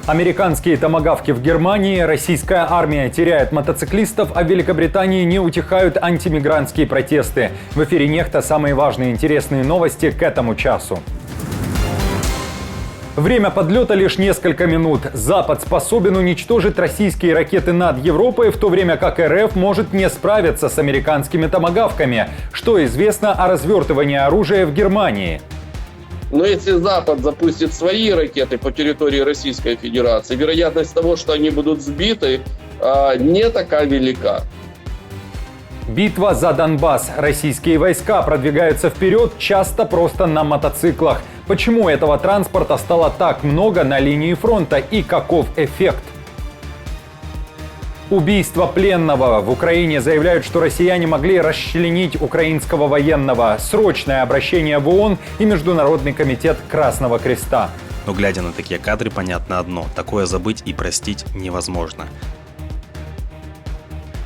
Американские томагавки в Германии, российская армия теряет мотоциклистов, а в Великобритании не утихают антимигрантские протесты. В эфире «Нехта» самые важные и интересные новости к этому часу. Время подлета лишь несколько минут. Запад способен уничтожить российские ракеты над Европой, в то время как РФ может не справиться с американскими томагавками. Что известно о развертывании оружия в Германии? Но если Запад запустит свои ракеты по территории Российской Федерации, вероятность того, что они будут сбиты, не такая велика. Битва за Донбасс. Российские войска продвигаются вперед, часто просто на мотоциклах. Почему этого транспорта стало так много на линии фронта и каков эффект? Убийство пленного. В Украине заявляют, что россияне могли расчленить украинского военного. Срочное обращение в ООН и Международный комитет Красного Креста. Но глядя на такие кадры, понятно одно: такое забыть и простить невозможно.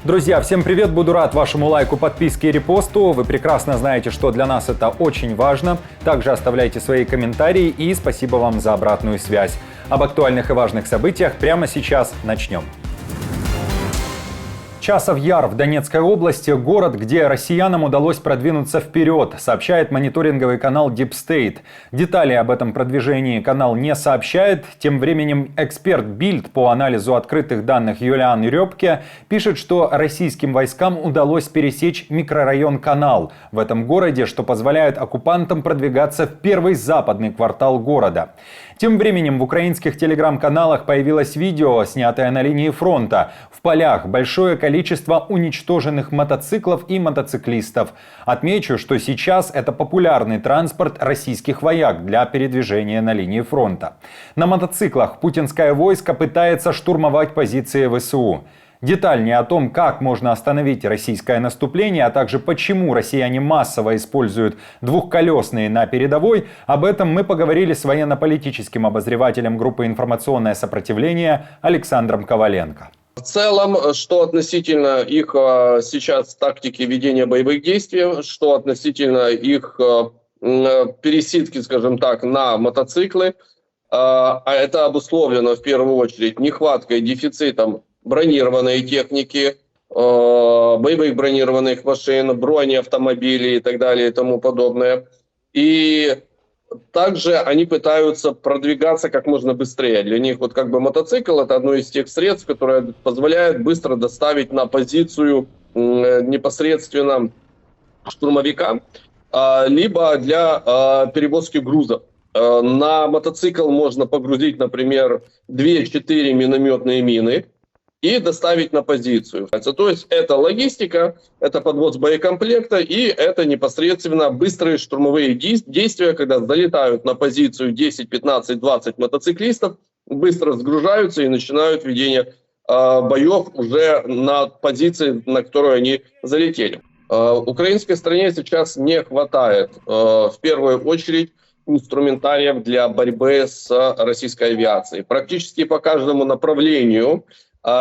Друзья, всем привет! Буду рад вашему лайку, подписке и репосту. Вы прекрасно знаете, что для нас это очень важно. Также оставляйте свои комментарии и спасибо вам за обратную связь. Об актуальных и важных событиях прямо сейчас начнем. Часов Яр в Донецкой области – город, где россиянам удалось продвинуться вперед, сообщает мониторинговый канал Deep State. Детали об этом продвижении канал не сообщает. Тем временем эксперт Bild по анализу открытых данных Юлиан Рёбке пишет, что российским войскам удалось пересечь микрорайон Канал в этом городе, что позволяет оккупантам продвигаться в первый западный квартал города. Тем временем в украинских телеграм-каналах появилось видео, снятое на линии фронта. В полях большое количество уничтоженных мотоциклов и мотоциклистов. Отмечу, что сейчас это популярный транспорт российских вояк для передвижения на линии фронта. На мотоциклах путинское войско пытается штурмовать позиции ВСУ. Детальнее о том, как можно остановить российское наступление, а также почему россияне массово используют двухколесные на передовой, об этом мы поговорили с военно-политическим обозревателем группы «Информационное сопротивление» Александром Коваленко. В целом, что относительно их сейчас тактики ведения боевых действий, что относительно их пересидки, скажем так, на мотоциклы, а это обусловлено в первую очередь нехваткой, дефицитом бронированной техники, боевых бронированных машин, бронеавтомобилей и так далее и тому подобное. И также они пытаются продвигаться как можно быстрее. Для них вот как бы мотоцикл — это одно из тех средств, которое позволяет быстро доставить на позицию непосредственно штурмовика, либо для перевозки грузов. На мотоцикл можно погрузить, например, 2-4 минометные мины и доставить на позицию. То есть это логистика, это подвоз боекомплекта и это непосредственно быстрые штурмовые действия, когда залетают на позицию 10, 15, 20 мотоциклистов, быстро сгружаются и начинают ведение боев уже на позиции, на которую они залетели. Украинской стране сейчас не хватает в первую очередь инструментариев для борьбы с российской авиацией. Практически по каждому направлению,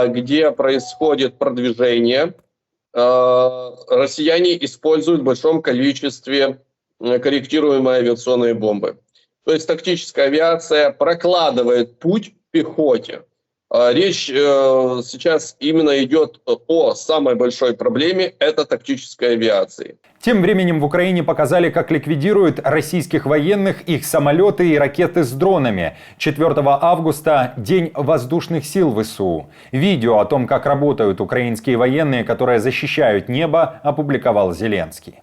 где происходит продвижение, россияне используют в большом количестве корректируемые авиационные бомбы. То есть тактическая авиация прокладывает путь пехоте. Речь сейчас именно идет о самой большой проблеме – это тактической авиации. Тем временем в Украине показали, как ликвидируют российских военных их самолеты и ракеты с дронами. 4 августа – День воздушных сил ВСУ. Видео о том, как работают украинские военные, которые защищают небо, опубликовал Зеленский.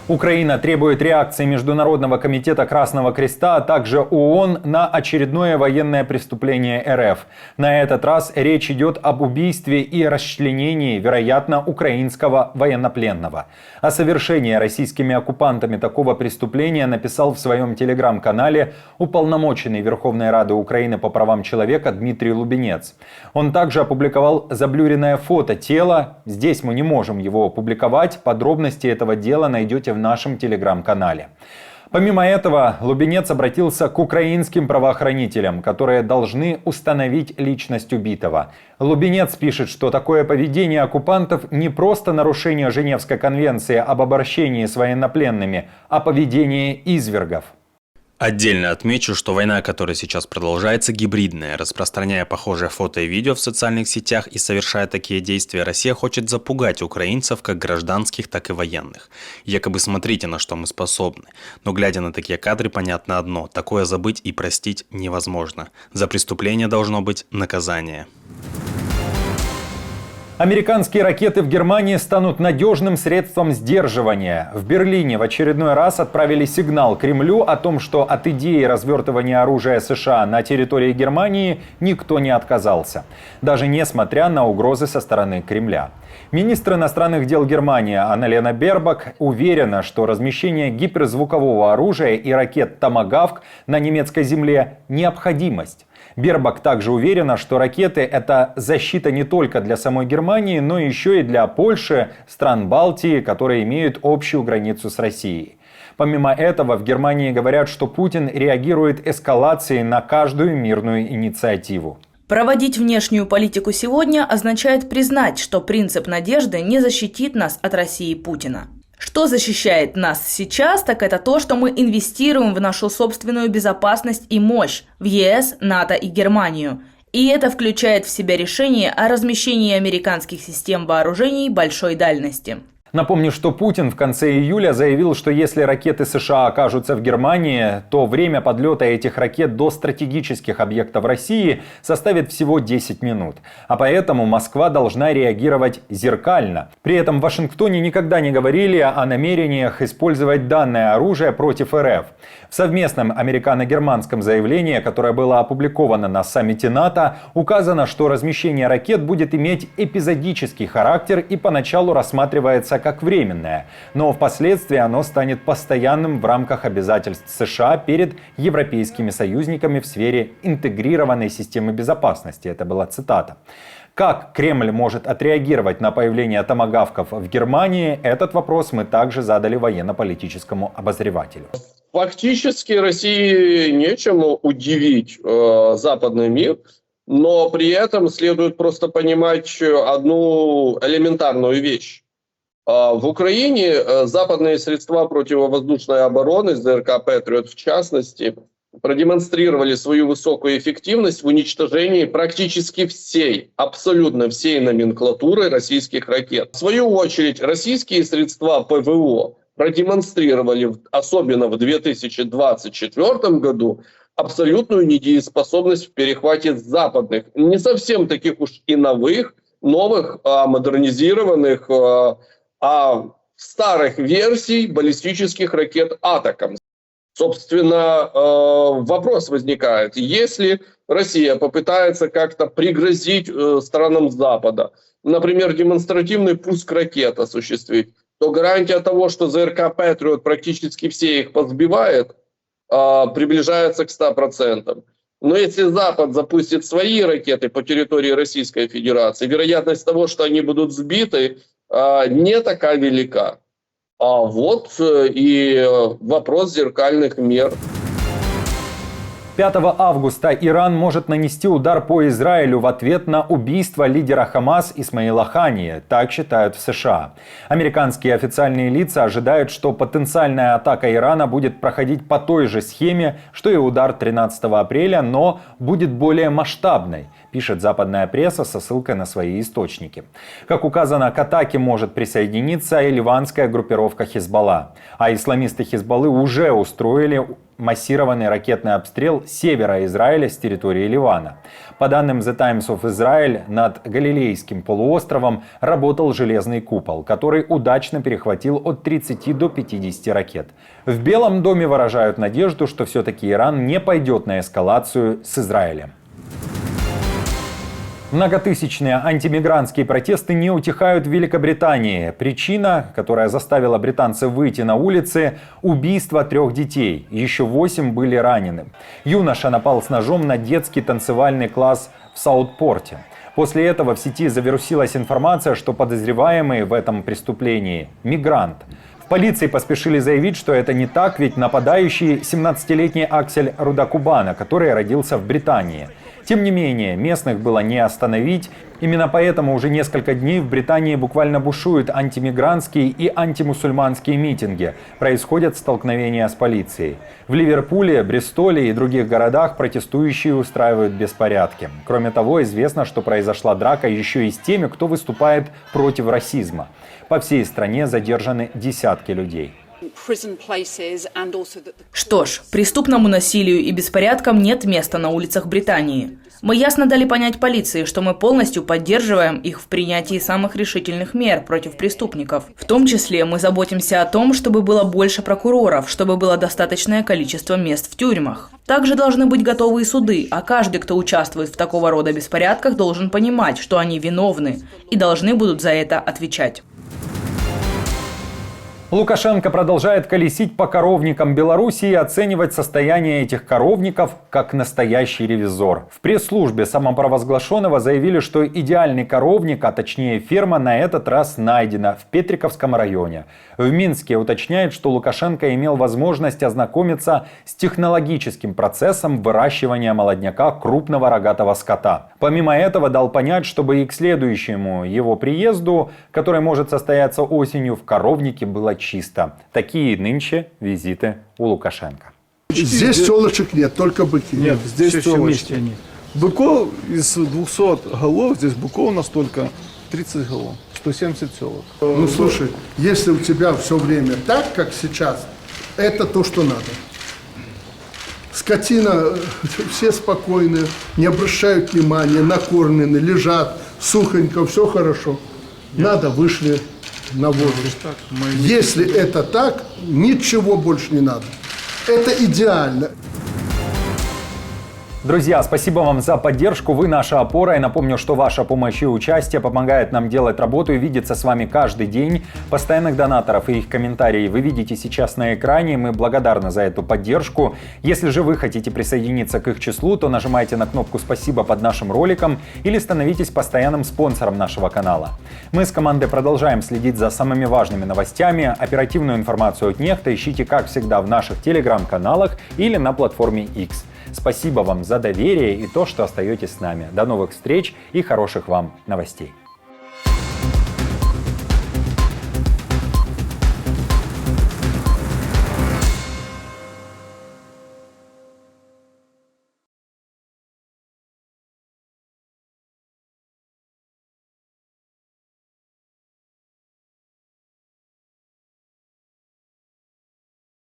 Украина требует реакции Международного комитета Красного Креста, а также ООН на очередное военное преступление РФ. На этот раз речь идет об убийстве и расчленении, вероятно, украинского военнопленного. О совершении российскими оккупантами такого преступления написал в своем телеграм-канале уполномоченный Верховной Рады Украины по правам человека Дмитрий Лубенец. Он также опубликовал заблюренное фото тела. Здесь мы не можем его опубликовать. Подробности этого дела найдете в нашем телеграм-канале. Помимо этого, Лубенец обратился к украинским правоохранителям, которые должны установить личность убитого. Лубенец пишет, что такое поведение оккупантов не просто нарушение Женевской конвенции об обращении с военнопленными, а поведение извергов. Отдельно отмечу, что война, которая сейчас продолжается, гибридная. Распространяя похожие фото и видео в социальных сетях и совершая такие действия, Россия хочет запугать украинцев, как гражданских, так и военных. Якобы смотрите, на что мы способны. Но глядя на такие кадры, понятно одно – такое забыть и простить невозможно. За преступление должно быть наказание. Американские ракеты в Германии станут надежным средством сдерживания. В Берлине в очередной раз отправили сигнал Кремлю о том, что от идеи развертывания оружия США на территории Германии никто не отказался. Даже несмотря на угрозы со стороны Кремля. Министр иностранных дел Германии Анна-Лена Бербок уверена, что размещение гиперзвукового оружия и ракет «Томагавк» на немецкой земле – необходимость. Бербок также уверена, что ракеты – это защита не только для самой Германии, но еще и для Польши, стран Балтии, которые имеют общую границу с Россией. Помимо этого, в Германии говорят, что Путин реагирует эскалацией на каждую мирную инициативу. Проводить внешнюю политику сегодня означает признать, что принцип надежды не защитит нас от России Путина. Что защищает нас сейчас, так это то, что мы инвестируем в нашу собственную безопасность и мощь, в ЕС, НАТО и Германию. И это включает в себя решение о размещении американских систем вооружений большой дальности. Напомню, что Путин в конце июля заявил, что если ракеты США окажутся в Германии, то время подлета этих ракет до стратегических объектов России составит всего 10 минут. А поэтому Москва должна реагировать зеркально. При этом в Вашингтоне никогда не говорили о намерениях использовать данное оружие против РФ. В совместном американо-германском заявлении, которое было опубликовано на саммите НАТО, указано, что размещение ракет будет иметь эпизодический характер и поначалу рассматривается как временное, но впоследствии оно станет постоянным в рамках обязательств США перед европейскими союзниками в сфере интегрированной системы безопасности. Это была цитата. Как Кремль может отреагировать на появление томагавков в Германии, этот вопрос мы также задали военно-политическому обозревателю. Фактически России нечем удивить западный мир, но при этом следует просто понимать одну элементарную вещь. В Украине западные средства противовоздушной обороны, ЗРК «Патриот» в частности, продемонстрировали свою высокую эффективность в уничтожении практически всей, абсолютно всей номенклатуры российских ракет. В свою очередь, российские средства ПВО продемонстрировали, особенно в 2024 году, абсолютную недееспособность в перехвате западных, не совсем таких уж и новых, новых, модернизированных, старых версий баллистических ракет «Атакамс». Собственно, вопрос возникает, если Россия попытается как-то пригрозить странам Запада, например, демонстративный пуск ракет осуществить, то гарантия того, что ЗРК «Патриот» практически все их позбивает, приближается к 100%. Но если Запад запустит свои ракеты по территории Российской Федерации, вероятность того, что они будут сбиты, не такая велика. А вот и вопрос зеркальных мер. 5 августа Иран может нанести удар по Израилю в ответ на убийство лидера Хамас Исмаила Хании, так считают в США. Американские официальные лица ожидают, что потенциальная атака Ирана будет проходить по той же схеме, что и удар 13 апреля, но будет более масштабной, пишет западная пресса со ссылкой на свои источники. Как указано, к атаке может присоединиться и ливанская группировка Хизбалла. А исламисты Хизбаллы уже устроили массированный ракетный обстрел севера Израиля с территории Ливана. По данным The Times of Israel, над Галилейским полуостровом работал железный купол, который удачно перехватил от 30 до 50 ракет. В Белом доме выражают надежду, что все-таки Иран не пойдет на эскалацию с Израилем. Многотысячные антимигрантские протесты не утихают в Великобритании. Причина, которая заставила британцев выйти на улицы – убийство 3 детей. Еще 8 были ранены. Юноша напал с ножом на детский танцевальный класс в Саутпорте. После этого в сети завирусилась информация, что подозреваемый в этом преступлении – мигрант. В полиции поспешили заявить, что это не так, ведь нападающий – 17-летний Аксель Рудакубана, который родился в Британии. Тем не менее, местных было не остановить. Именно поэтому уже несколько дней в Британии буквально бушуют антимигрантские и антимусульманские митинги. Происходят столкновения с полицией. В Ливерпуле, Бристоле и других городах протестующие устраивают беспорядки. Кроме того, известно, что произошла драка еще и с теми, кто выступает против расизма. По всей стране задержаны десятки людей. Что ж, преступному насилию и беспорядкам нет места на улицах Британии. Мы ясно дали понять полиции, что мы полностью поддерживаем их в принятии самых решительных мер против преступников. В том числе мы заботимся о том, чтобы было больше прокуроров, чтобы было достаточное количество мест в тюрьмах. Также должны быть готовы и суды, а каждый, кто участвует в такого рода беспорядках, должен понимать, что они виновны и должны будут за это отвечать. Лукашенко продолжает колесить по коровникам Беларуси и оценивать состояние этих коровников как настоящий ревизор. В пресс-службе самопровозглашенного заявили, что идеальный коровник, а точнее ферма, на этот раз найдена в Петриковском районе. В Минске уточняют, что Лукашенко имел возможность ознакомиться с технологическим процессом выращивания молодняка крупного рогатого скота. Помимо этого дал понять, чтобы и к следующему его приезду, который может состояться осенью, в коровнике было чисто. Такие нынче визиты у Лукашенко. Здесь телочек нет, только быки. Нет, здесь телочки. Быков из 200 голов, здесь быков у нас только 30 голов, 170 телок. Ну слушай, если у тебя все время так, как сейчас, это то, что надо. Скотина, все спокойны, не обращают внимания, накормлены, лежат, сухонько, все хорошо. Надо, вышли на воздух. Если это так, ничего больше не надо. Это идеально. Друзья, спасибо вам за поддержку, вы наша опора. И напомню, что ваша помощь и участие помогает нам делать работу и видеться с вами каждый день. Постоянных донаторов и их комментарии вы видите сейчас на экране. Мы благодарны за эту поддержку. Если же вы хотите присоединиться к их числу, то нажимайте на кнопку «Спасибо» под нашим роликом или становитесь постоянным спонсором нашего канала. Мы с командой продолжаем следить за самыми важными новостями. Оперативную информацию от Нехта ищите, как всегда, в наших телеграм-каналах или на платформе X. Спасибо вам за доверие и то, что остаетесь с нами. До новых встреч и хороших вам новостей.